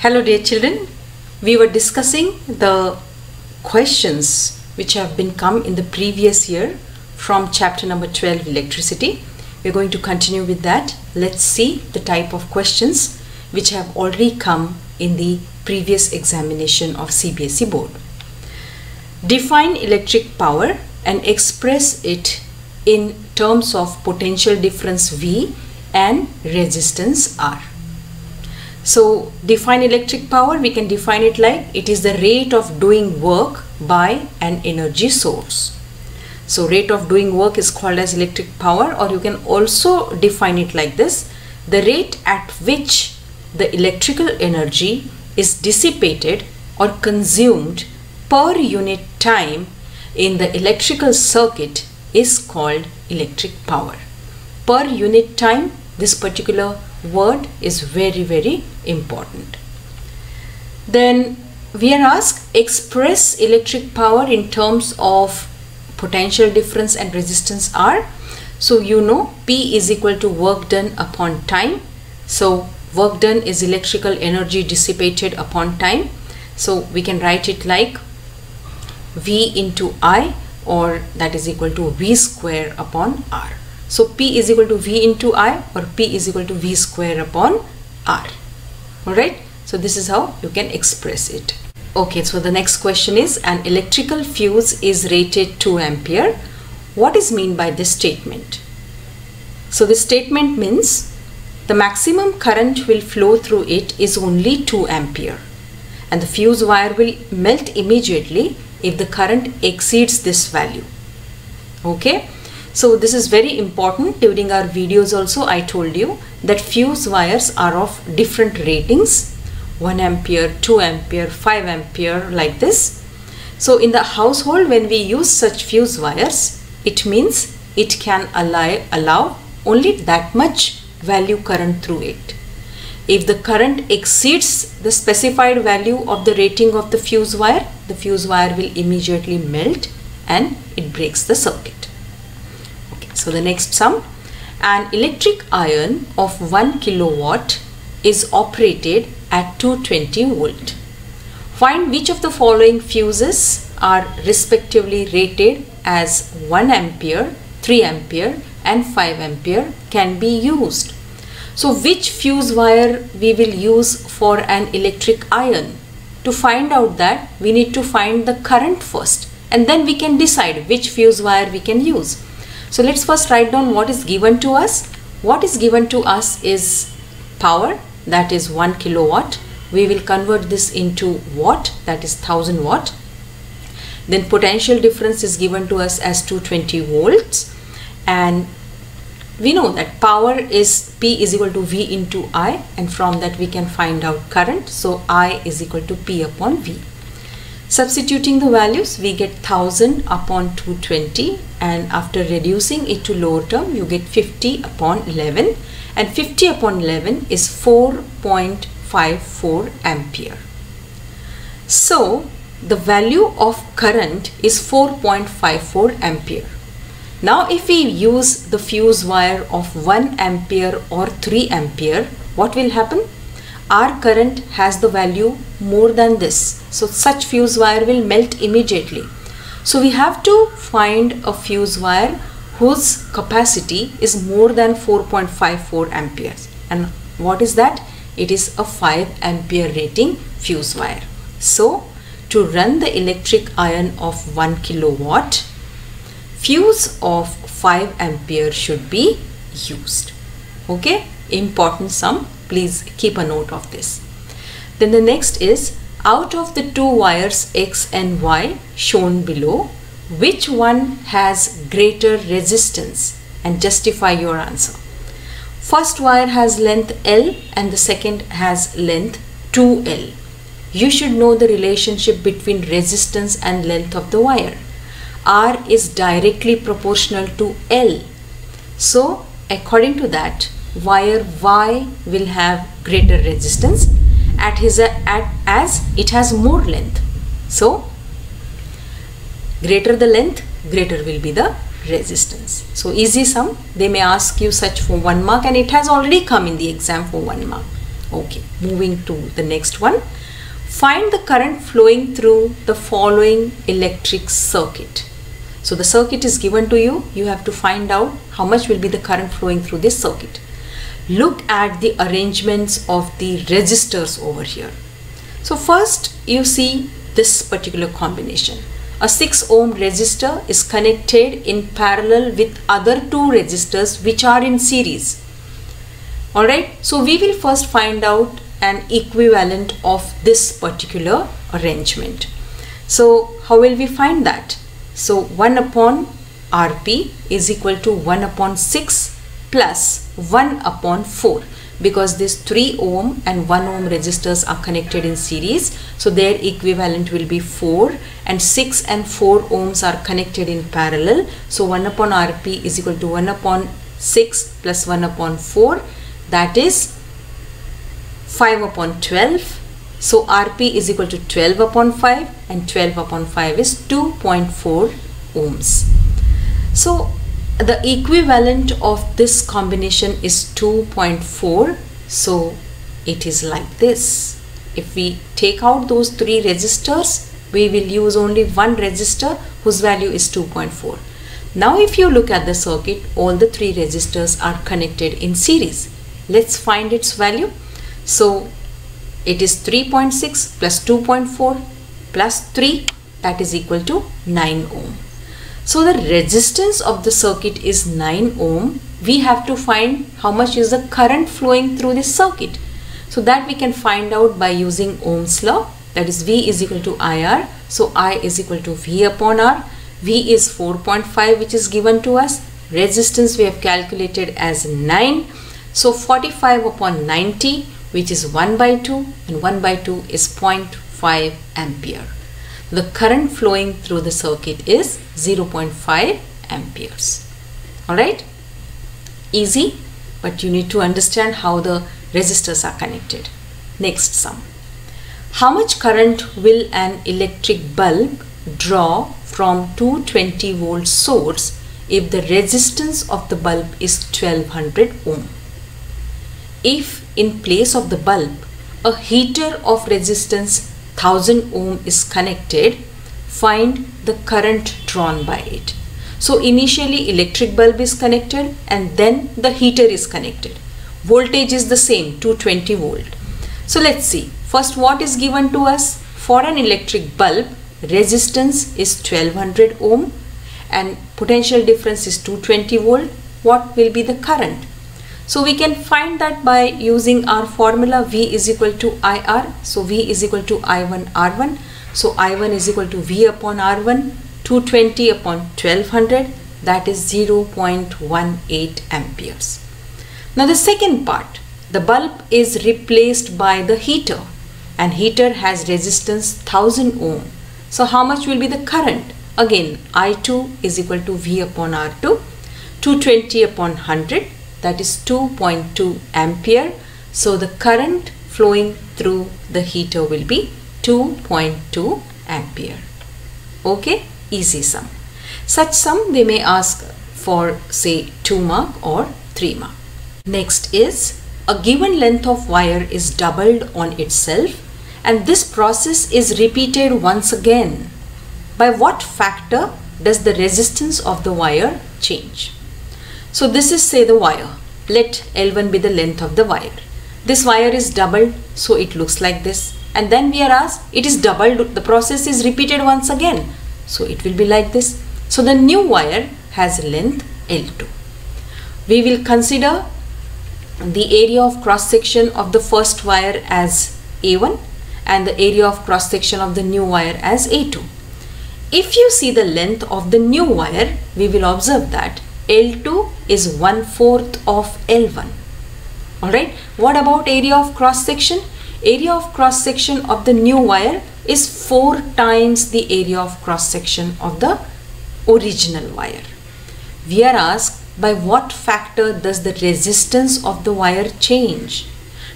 Hello dear children, we were discussing the questions which have been come in the previous year from chapter number 12 electricity. We are going to continue with that. Let's see the type of questions which have already come in the previous examination of CBSE board. Define electric power and express it in terms of potential difference V and resistance R. So define electric power, we can define it like it is the rate of doing work by an energy source. So rate of doing work is called as electric power, or you can also define it like this: the rate at which the electrical energy is dissipated or consumed per unit time in the electrical circuit is called electric power. Per unit time, this particular word is very important. Then we are asked, express electric power in terms of potential difference and resistance R. So you know P is equal to work done upon time. So work done is electrical energy dissipated upon time. So we can write it like V into I, or that is equal to V square upon R. So P is equal to V into I, or P is equal to V square upon R. Alright, so this is how you can express it. Okay, so the next question is, an electrical fuse is rated 2 ampere. What is meant by this statement? So this statement means the maximum current will flow through it is only 2 ampere, and the fuse wire will melt immediately if the current exceeds this value. Okay. So this is very important. During our videos also I told you that fuse wires are of different ratings: 1 ampere, 2 ampere, 5 ampere, like this. So in the household, when we use such fuse wires, it means it can allow only that much value current through it. If the current exceeds the specified value of the rating of the fuse wire will immediately melt and it breaks the circuit. So the next sum: an electric iron of 1 kilowatt is operated at 220 volt. Find which of the following fuses are respectively rated as 1 ampere, 3 ampere and 5 ampere can be used. So which fuse wire we will use for an electric iron? To find out that, we need to find the current first, and then we can decide which fuse wire we can use. So let's first write down what is given to us. What is given to us is power, that is 1 kilowatt. We will convert this into watt, that is 1000 watt. Then potential difference is given to us as 220 volts, and we know that power is P is equal to V into I, and from that we can find out current. So I is equal to P upon V. Substituting the values, we get 1000 upon 220, and after reducing it to lower term, you get 50 upon 11, and 50 upon 11 is 4.54 ampere. So the value of current is 4.54 ampere. Now if we use the fuse wire of 1 ampere or 3 ampere, what will happen? Our current has the value more than this. So such fuse wire will melt immediately. So we have to find a fuse wire whose capacity is more than 4.54 amperes. And what is that? It is a 5 ampere rating fuse wire. So to run the electric iron of 1 kilowatt, fuse of 5 ampere should be used. Okay, important sum. Please keep a note of this. Then the next is, out of the two wires X and Y shown below, which one has greater resistance? And justify your answer. First wire has length L and the second has length 2L. You should know the relationship between resistance and length of the wire. R is directly proportional to L. So according to that, wire Y will have greater resistance as it has more length. So greater the length, greater will be the resistance. So easy sum. They may ask you such for 1 mark, and it has already come in the exam for 1 mark. Okay, moving to the next one. Find the current flowing through the following electric circuit. So the circuit is given to you. You have to find out how much will be the current flowing through this circuit. Look at the arrangements of the resistors over here. So first you see this particular combination. A 6 ohm resistor is connected in parallel with other two resistors which are in series. Alright, so we will first find out an equivalent of this particular arrangement. So how will we find that? So 1 upon Rp is equal to 1 upon 6 plus 1 upon 4, because these 3 ohm and 1 ohm resistors are connected in series, so their equivalent will be 4, and 6 and 4 ohms are connected in parallel. So 1 upon Rp is equal to 1 upon 6 plus 1 upon 4, that is 5 upon 12. So Rp is equal to 12 upon 5, and 12 upon 5 is 2.4 ohms. So the equivalent of this combination is 2.4. So it is like this. If we take out those 3 resistors, we will use only one resistor whose value is 2.4. Now if you look at the circuit, all the 3 resistors are connected in series. Let's find its value. So it is 3.6 plus 2.4 plus 3, that is equal to 9 ohm. So the resistance of the circuit is 9 ohm. We have to find how much is the current flowing through this circuit. So that we can find out by using Ohm's law, that is V is equal to IR. So I is equal to V upon R. V is 4.5 which is given to us. Resistance we have calculated as 9. So 45 upon 90, which is 1 by 2, and 1 by 2 is 0.5 ampere. The current flowing through the circuit is 0.5 amperes. Alright, easy, but you need to understand how the resistors are connected. Next sum. How much current will an electric bulb draw from 220 volt source if the resistance of the bulb is 1200 ohm? If in place of the bulb a heater of resistance 1000 ohm is connected, find the current drawn by it. So initially electric bulb is connected and then the heater is connected. Voltage is the same, 220 volt. So let's see. First, what is given to us? For an electric bulb, resistance is 1200 ohm and potential difference is 220 volt. What will be the current? So we can find that by using our formula V is equal to IR. So V is equal to I1 R1. So I1 is equal to V upon R1, 220 upon 1200, that is 0.18 amperes. Now the second part, the bulb is replaced by the heater and heater has resistance 1000 ohm. So how much will be the current? Again I2 is equal to V upon R2, 220 upon 100, that is 2.2 ampere. So the current flowing through the heater will be 2.2 ampere. Okay, easy sum. Such sum they may ask for say 2 mark or 3 mark. Next is a given length of wire is doubled on itself and this process is repeated once again. By what factor does the resistance of the wire change? So this is say the wire. Let L1 be the length of the wire. This wire is doubled, so it looks like this. And then we are asked, it is doubled, the process is repeated once again. So it will be like this. So the new wire has length L2. We will consider the area of cross section of the first wire as A1 and the area of cross section of the new wire as A2. If you see the length of the new wire, we will observe that L2 is 1/4 of L1. Alright, what about area of cross section? Area of cross section of the new wire is 4 times the area of cross section of the original wire. We are asked by what factor does the resistance of the wire change?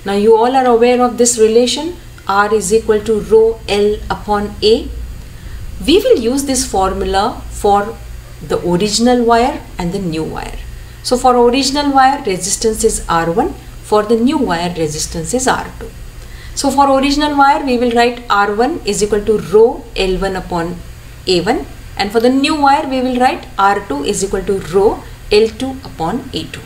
Now you all are aware of this relation, R is equal to rho L upon A. We will use this formula for the original wire and the new wire. So for original wire resistance is R1, For the new wire, resistance is R2. So for original wire, we will write R1 is equal to rho L1 upon A1, and for the new wire, we will write R2 is equal to rho L2 upon A2.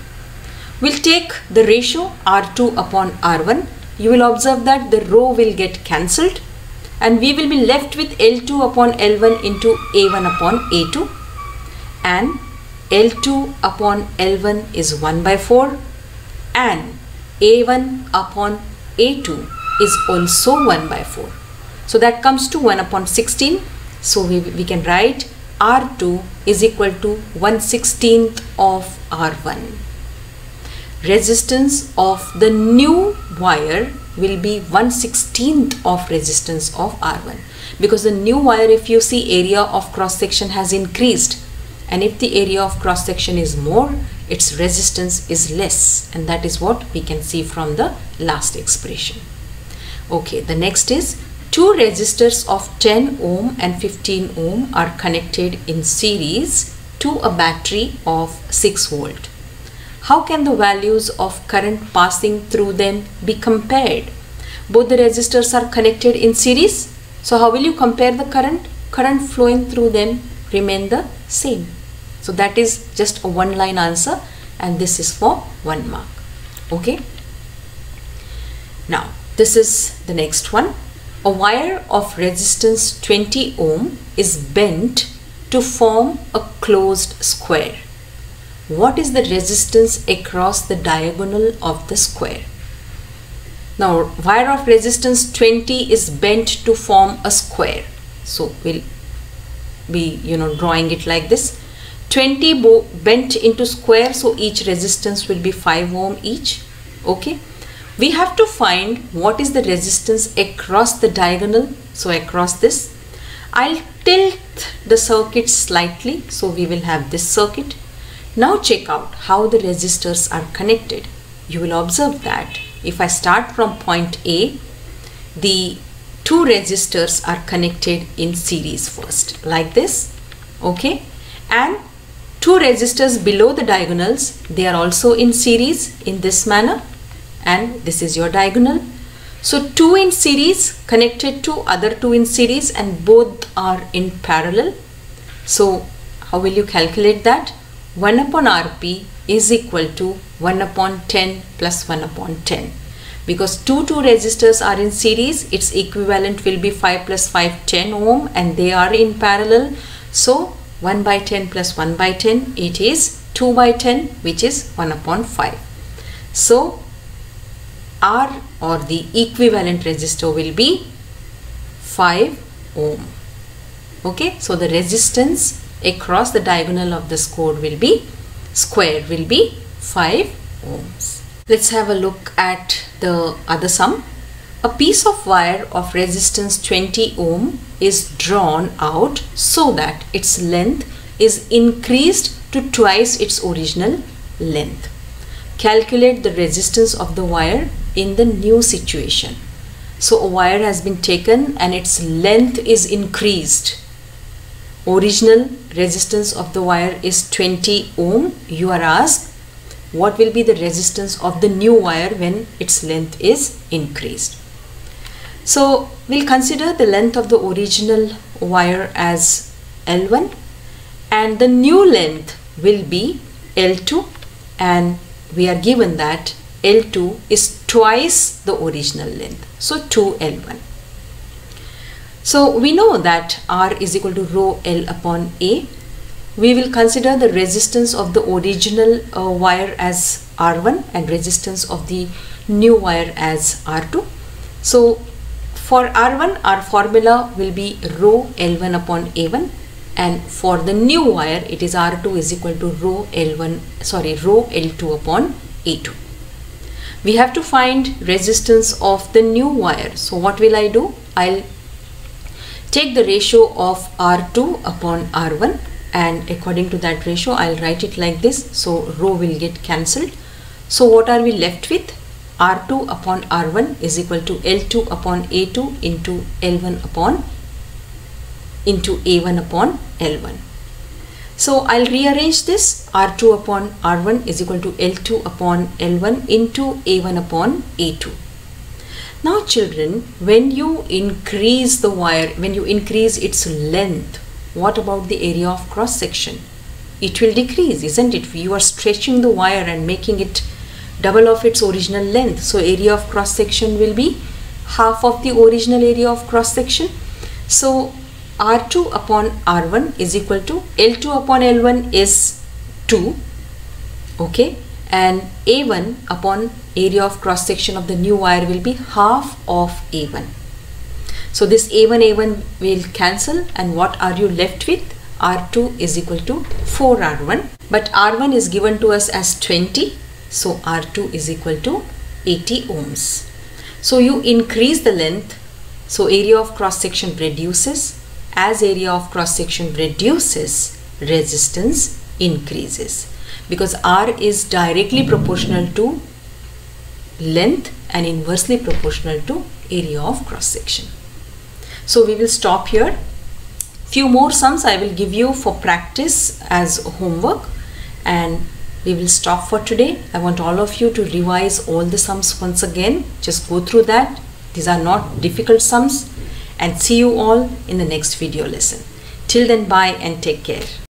We'll take the ratio R2 upon R1. You will observe that the rho will get cancelled, and we will be left with L2 upon L1 into A1 upon A2, and L2 upon L1 is 1 by 4, and A1 upon A2 is also 1 by 4. So that comes to 1 upon 16. So we can write R2 is equal to 1/16 of R1. Resistance of the new wire will be 1/16 of resistance of R1, because the new wire, if you see, area of cross section has increased, and if the area of cross section is more, its resistance is less, and that is what we can see from the last expression. Okay, the next is two resistors of 10 ohm and 15 ohm are connected in series to a battery of 6 volt. How can the values of current passing through them be compared? Both the resistors are connected in series. So how will you compare the current? Current flowing through them remain the same. So that is just a one line answer, and this is for 1 mark. Okay. Now this is the next one. A wire of resistance 20 ohm is bent to form a closed square. What is the resistance across the diagonal of the square? Now, wire of resistance 20 is bent to form a square. So we'll be drawing it like this. 20 bent into square, so each resistance will be 5 ohm each. Okay. We have to find what is the resistance across the diagonal. So across this, I'll tilt the circuit slightly. So we will have this circuit. Now check out how the resistors are connected. You will observe that if I start from point A, the two resistors are connected in series first, like this. Okay. And two resistors below the diagonals, they are also in series in this manner, and this is your diagonal. So two in series connected to other two in series, and both are in parallel. So how will you calculate that? 1 upon Rp is equal to 1 upon 10 plus 1 upon 10. Because two resistors are in series, its equivalent will be 5 plus 5, 10 ohm, and they are in parallel. So 1 by 10 plus 1 by 10, it is 2 by 10, which is 1 upon 5. So R, or the equivalent resistor, will be 5 ohm. Okay, so the resistance across the diagonal of the square will be 5 ohms. Let's have a look at the other sum. A piece of wire of resistance 20 ohm is drawn out so that its length is increased to twice its original length. Calculate the resistance of the wire in the new situation. So a wire has been taken and its length is increased. Original resistance of the wire is 20 ohm. You are asked what will be the resistance of the new wire when its length is increased. So we'll consider the length of the original wire as L1, and the new length will be L2, and we are given that L2 is twice the original length, so 2L1. So we know that R is equal to rho L upon A. We will consider the resistance of the original wire as R1 and resistance of the new wire as R2. So for R1, our formula will be rho L1 upon A1, and for the new wire it is R2 is equal to rho L2 upon A2. We have to find resistance of the new wire. So what will I do? I'll take the ratio of R2 upon R1, and according to that ratio I'll write it like this. So rho will get cancelled. So what are we left with? R2 upon R1 is equal to L2 upon A2 into A1 upon L1. So I'll rearrange this. R2 upon R1 is equal to L2 upon L1 into A1 upon A2. Now children, when you increase the wire, when you increase its length, what about the area of cross section? It will decrease, isn't it? You are stretching the wire and making it double of its original length. So area of cross section will be half of the original area of cross section. So R2 upon R1 is equal to L2 upon L1 is 2, okay, and A1 upon area of cross section of the new wire will be half of A1. So this A1 will cancel, and what are you left with? R2 is equal to 4R1, but R1 is given to us as 20, so R2 is equal to 80 ohms. So you increase the length, so area of cross section reduces. As area of cross section reduces, resistance increases, because R is directly proportional to length and inversely proportional to area of cross section. So we will stop here. Few more sums I will give you for practice as homework, and we will stop for today. I want all of you to revise all the sums once again. Just go through that. These are not difficult sums, and see you all in the next video lesson. Till then, bye and take care.